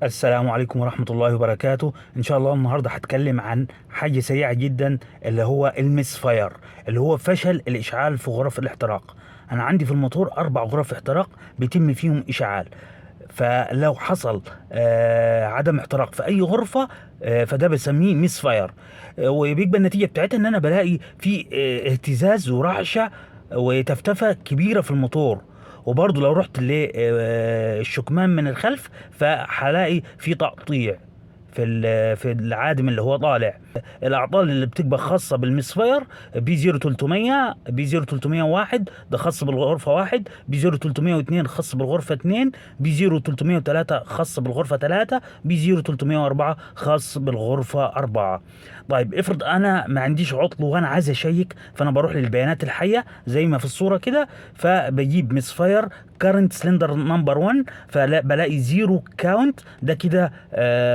السلام عليكم ورحمة الله وبركاته. إن شاء الله النهاردة هتكلم عن حاجة سريعة جدا، اللي هو المس فاير، اللي هو فشل الإشعال في غرف الاحتراق. أنا عندي في الموتور 4 غرف احتراق بيتم فيهم إشعال. فلو حصل عدم احتراق في أي غرفة، فده بسميه مس فاير. وبيبقى النتيجة بتاعتها إن أنا بلاقي في اهتزاز ورعشة وتفتفة كبيرة في الموتور. وبرضه لو رحت للشكمان من الخلف، فهلاقي في تقطيع في العادم اللي هو طالع. الاعطال اللي بتبقى خاصه بالمسفير: بي 0300، بي 0301 ده خاص بالغرفه واحد، بي 0302 خاص بالغرفه 2، بي 0303 خاص بالغرفه 3، بي 0304 خاص بالغرفه 4. طيب افرض انا ما عنديش عطل وانا عايز اشيك، فانا بروح للبيانات الحيه زي ما في الصوره كده، فبجيب مسفير كارنت سلندر نمبر 1، فبلاقي زيرو كاونت، ده كده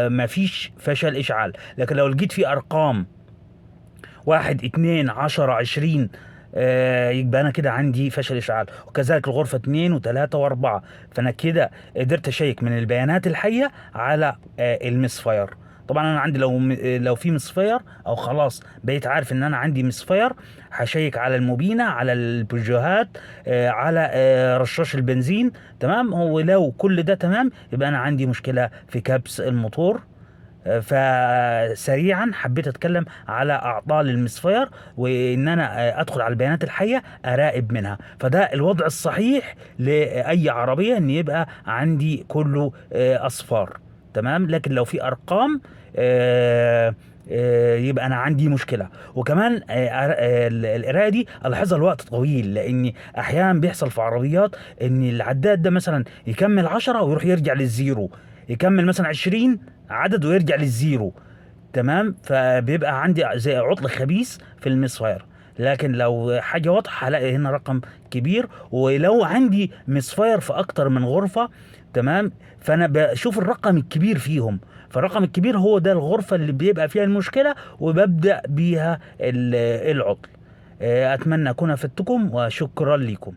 مفيش فشل اشعال. لكن لو لقيت في ارقام 1 2 10 20، يبقى انا كده عندي فشل اشعال. وكذلك الغرفه 2 و3 و4. فانا كده قدرت اشيك من البيانات الحيه على المسفاير. طبعا انا عندي لو في مسفاير، او خلاص بقيت عارف ان انا عندي مسفاير، هشيك على الموبينه، على البوجيهات، على رشاش البنزين. تمام. ولو كل ده تمام، يبقى انا عندي مشكله في كبس الموتور. فسريعا حبيت اتكلم على اعطال المسفير، وان انا ادخل على البيانات الحيه اراقب منها. فده الوضع الصحيح لاي عربيه، ان يبقى عندي كله اصفار. تمام. لكن لو في ارقام، يبقى انا عندي مشكله. وكمان القرايه دي الاحظها الوقت طويل، لان احيانا بيحصل في عربيات ان العداد ده مثلا يكمل 10 ويروح يرجع للزيرو، يكمل مثلا 20 عدد ويرجع للزيرو. تمام. فبيبقى عندي زي عطل خبيث في المسفاير. لكن لو حاجة واضحة هلاقي هنا رقم كبير. ولو عندي مسفاير في أكتر من غرفة، تمام، فأنا بشوف الرقم الكبير فيهم. فالرقم الكبير هو ده الغرفة اللي بيبقى فيها المشكلة، وببدأ بيها العطل. أتمنى أكون أفدتكم، وشكرا لكم.